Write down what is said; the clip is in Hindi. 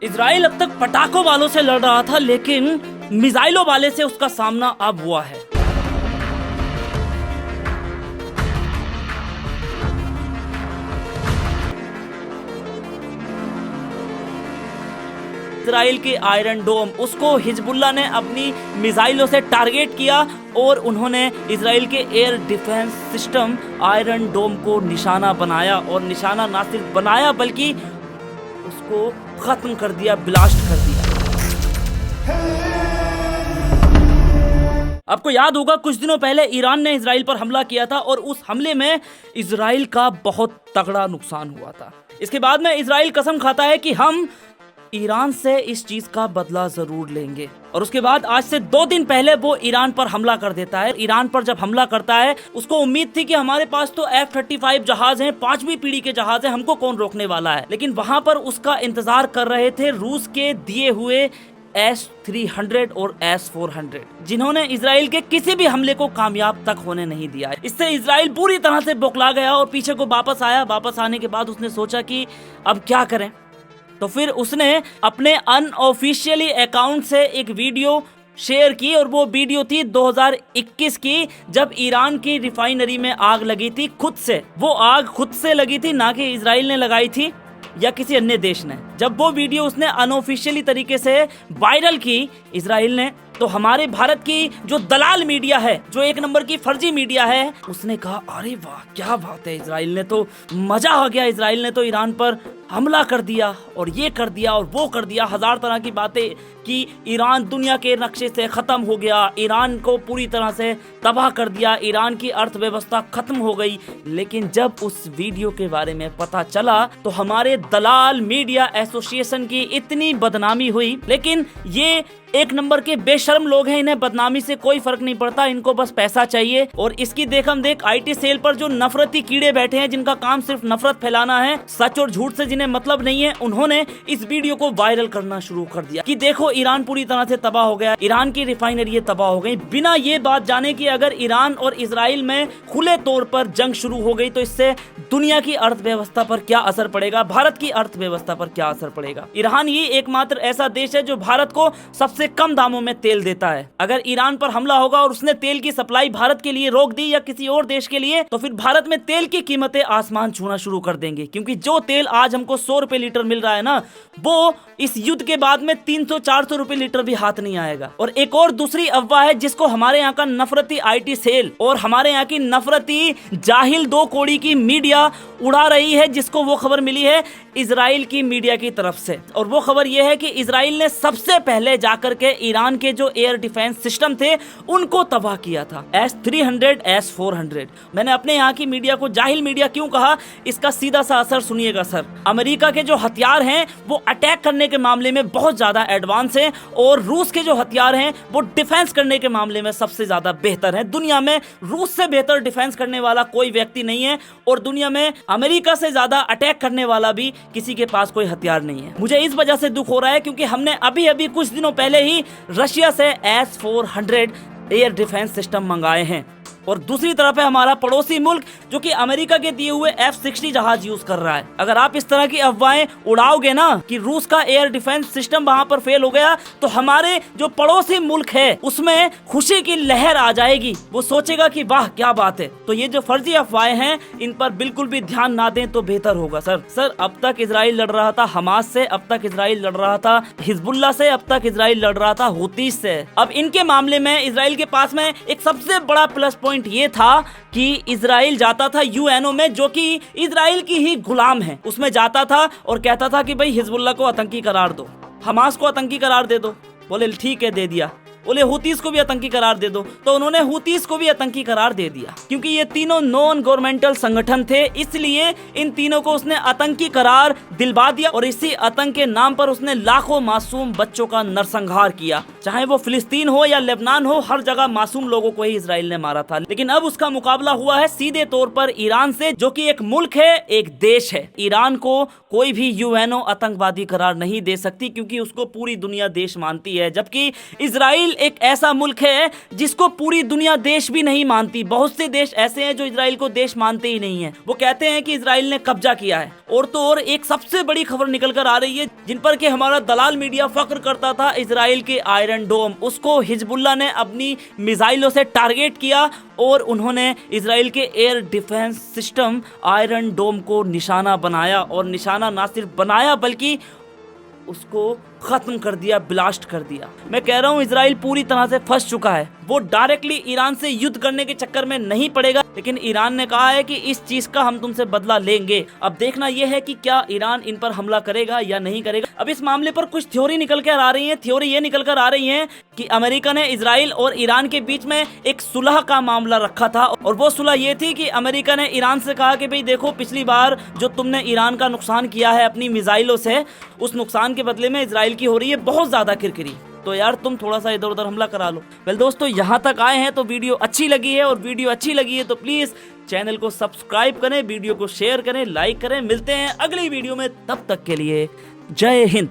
इजराइल अब तक पटाखों वालों से लड़ रहा था, लेकिन मिसाइलों वाले से उसका सामना अब हुआ है। इजराइल के आयरन डोम, उसको हिजबुल्लाह ने अपनी मिसाइलों से टारगेट किया और उन्होंने इजराइल के एयर डिफेंस सिस्टम आयरन डोम को निशाना बनाया, और निशाना ना सिर्फ बनाया बल्कि उसको खत्म कर दिया, ब्लास्ट कर दिया। आपको याद होगा कुछ दिनों पहले ईरान ने इजराइल पर हमला किया था और उस हमले में इजराइल का बहुत तगड़ा नुकसान हुआ था। इसके बाद में इजराइल कसम खाता है कि हम ईरान से इस चीज का बदला जरूर लेंगे, और उसके बाद आज से 2 दिन पहले वो ईरान पर हमला कर देता है। ईरान पर जब हमला करता है, उसको उम्मीद थी कि हमारे पास तो F-35 जहाज हैं, 5वीं पीढ़ी के जहाज हैं, हमको कौन रोकने वाला है। लेकिन वहां पर उसका इंतजार कर रहे थे रूस के दिए हुए S-300 और S-400, जिन्होंने इजराइल के किसी भी हमले को कामयाब तक होने नहीं दिया। इससे इजराइल पूरी तरह से बौखला गया और पीछे को वापस आया। वापस आने के बाद उसने सोचा कि अब क्या करें, तो फिर उसने अपने अनऑफिशियली अकाउंट से एक वीडियो शेयर की, और वो वीडियो थी 2021 की, जब ईरान की रिफाइनरी में आग लगी थी खुद से। वो आग खुद से लगी थी, ना कि इजराइल ने लगाई थी या किसी अन्य देश ने। जब वो वीडियो उसने अनऑफिशियली तरीके से वायरल की इजराइल ने, तो हमारे भारत की जो दलाल मीडिया है, जो 1 नंबर की फर्जी मीडिया है, उसने कहा अरे वाह क्या बात है, इजराइल ने तो मजा आ गया, इजराइल ने तो ईरान पर हमला कर दिया और ये कर दिया और वो कर दिया, हजार तरह की बातें कि ईरान दुनिया के नक्शे से खत्म हो गया, ईरान को पूरी तरह से तबाह कर दिया, ईरान की अर्थव्यवस्था खत्म हो गई। लेकिन जब उस वीडियो के बारे में पता चला तो हमारे दलाल मीडिया एसोसिएशन की इतनी बदनामी हुई। लेकिन ये 1 नंबर के बेशर्म लोग हैं, इन्हें बदनामी से कोई फर्क नहीं पड़ता, इनको बस पैसा चाहिए। और इसकी देखम देख IT सेल पर जो नफरती कीड़े बैठे हैं, जिनका काम सिर्फ नफरत फैलाना है, सच और झूठ से जिन्हें मतलब नहीं है, उन्होंने इस वीडियो को वायरल करना शुरू कर दिया कि देखो ईरान पूरी तरह से तबाह हो गया, ईरान की रिफाइनरी तबाह हो गई, बिना ये बात जाने कि अगर ईरान और इजराइल में खुले तौर पर जंग शुरू हो गई तो इससे दुनिया की अर्थव्यवस्था पर क्या असर पड़ेगा, भारत की अर्थव्यवस्था पर क्या असर पड़ेगा। ईरान ही एकमात्र ऐसा देश है जो भारत को सबसे कम दामों में तेल देता है। अगर ईरान पर हमला होगा और उसने तेल की सप्लाई भारत के लिए रोक दी या किसी और देश के लिए, तो फिर भारत में तेल की कीमतें आसमान छूना शुरू कर देंगे, क्योंकि जो तेल आज हमको 100 रुपए लीटर मिल रहा है ना, वो इस युद्ध के बाद में 300-400 रुपए लीटर भी हाथ नहीं आएगा। और एक और दूसरी अफवाह है जिसको हमारे यहाँ का नफरती IT सेल और हमारे यहाँ की नफरती जाहिल 2 कौड़ी की मीडिया उड़ा रही है, जिसको वो खबर मिली है इजराइल की मीडिया की तरफ से। और वो खबर ये है कि इजराइल ने सबसे पहले जाकर के ईरान के जो एयर डिफेंस सिस्टम थे उनको तबाह किया था, S-300 S-400। मैंने अपने यहाँ की मीडिया को जाहिल मीडिया क्यों कहा, इसका सीधा सा असर सुनिएगा सर। अमेरिका के जो हथियार हैं वो अटैक करने के मामले में बहुत ज्यादा एडवांस हैं, और रूस के जो हथियार हैं वो डिफेंस करने के मामले में सबसे ज्यादा बेहतर हैं। दुनिया में रूस से बेहतर डिफेंस करने वाला कोई व्यक्ति नहीं है, और दुनिया में अमेरिका से ज्यादा अटैक करने वाला भी किसी के पास कोई हथियार नहीं है। मुझे इस वजह से दुख हो रहा है क्योंकि हमने अभी कुछ दिनों पहले ही रशिया से S-400 एयर डिफेंस सिस्टम मंगाए हैं, और दूसरी तरफ है हमारा पड़ोसी मुल्क जो कि अमेरिका के दिए हुए F-60 जहाज यूज कर रहा है। अगर आप इस तरह की अफवाहें उड़ाओगे ना कि रूस का एयर डिफेंस सिस्टम वहां पर फेल हो गया, तो हमारे जो पड़ोसी मुल्क है उसमें खुशी की लहर आ जाएगी, वो सोचेगा कि वाह क्या बात है। तो ये जो फर्जी अफवाहें हैं इन पर बिल्कुल भी ध्यान ना दें तो बेहतर होगा सर। अब तक इजराइल लड़ रहा था हमास से, अब तक इजराइल लड़ रहा था हिजबुल्लाह से, अब तक इजराइल लड़ रहा था हुतीस से। अब इनके मामले में इजराइल के पास में एक सबसे बड़ा प्लस पॉइंट ये था कि इजराइल जाता था UNO में, जो कि इजराइल की ही गुलाम है, उसमें जाता था और कहता था कि भाई हिजबुल्लाह को आतंकी करार दो, हमास को आतंकी करार दे दो। बोले ठीक है दे दिया। बोले हुतीस को भी आतंकी करार दे दो, तो उन्होंने हुतीस को भी आतंकी करार दे दिया। क्योंकि ये तीनों नॉन गवर्नमेंटल संगठन थे, इसलिए इन तीनों को उसने आतंकी करार दिलवा दिया, और इसी आतंक के नाम पर उसने लाखों मासूम बच्चों का नरसंहार किया। चाहे वो फिलिस्तीन हो या लेबनान हो, हर जगह मासूम लोगों को ही इजराइल ने मारा था। लेकिन अब उसका मुकाबला हुआ है सीधे तौर पर ईरान से, जो कि एक मुल्क है, एक देश है। ईरान को कोई भी UNO आतंकवादी करार नहीं दे सकती, क्योंकि उसको पूरी दुनिया देश मानती है, जबकि इजराइल इजराइल एक ऐसा मुल्क है जिसको पूरी दुनिया देश भी नहीं मानती। बहुत से देश ऐसे हैं जो इजराइल को देश मानते ही नहीं है। वो कहते हैं कि इजराइल ने कब्जा किया है। और तो और एक सबसे बड़ी खबर निकल कर आ रही है जिन पर कि हमारा दलाल मीडिया फख्र करता था, इजराइल के आयरन डोम, उसको हिजबुल्लाह ने अपनी मिसाइलों से टारगेट किया और उन्होंने इजराइल के एयर डिफेंस सिस्टम आयरन डोम को निशाना बनाया। और निशाना ना सिर्फ बनाया बल्कि उसको खत्म कर दिया, ब्लास्ट कर दिया। मैं कह रहा हूं इजराइल पूरी तरह से फंस चुका है। वो डायरेक्टली ईरान से युद्ध करने के चक्कर में नहीं पड़ेगा, लेकिन ईरान ने कहा है कि इस चीज का हम तुमसे बदला लेंगे। अब देखना यह है कि क्या ईरान इन पर हमला करेगा या नहीं करेगा। अब इस मामले पर कुछ थ्योरी निकल कर आ रही है। थ्योरी ये निकल कर आ रही है कि अमेरिका ने इजराइल और ईरान के बीच में एक सुलह का मामला रखा था और वो सुलह ये थी कि अमेरिका ने ईरान से कहा कि भाई देखो, पिछली बार जो तुमने ईरान का नुकसान किया है अपनी मिसाइलों से, उस नुकसान के बदले में इजराइल की हो रही है बहुत ज्यादा किरकिरी, तो यार तुम थोड़ा सा इधर उधर हमला करा लो। वेल दोस्तों, यहाँ तक आए हैं तो वीडियो अच्छी लगी है, और वीडियो अच्छी लगी है तो प्लीज चैनल को सब्सक्राइब करें, वीडियो को शेयर करें, लाइक करें। मिलते हैं अगली वीडियो में, तब तक के लिए जय हिंद।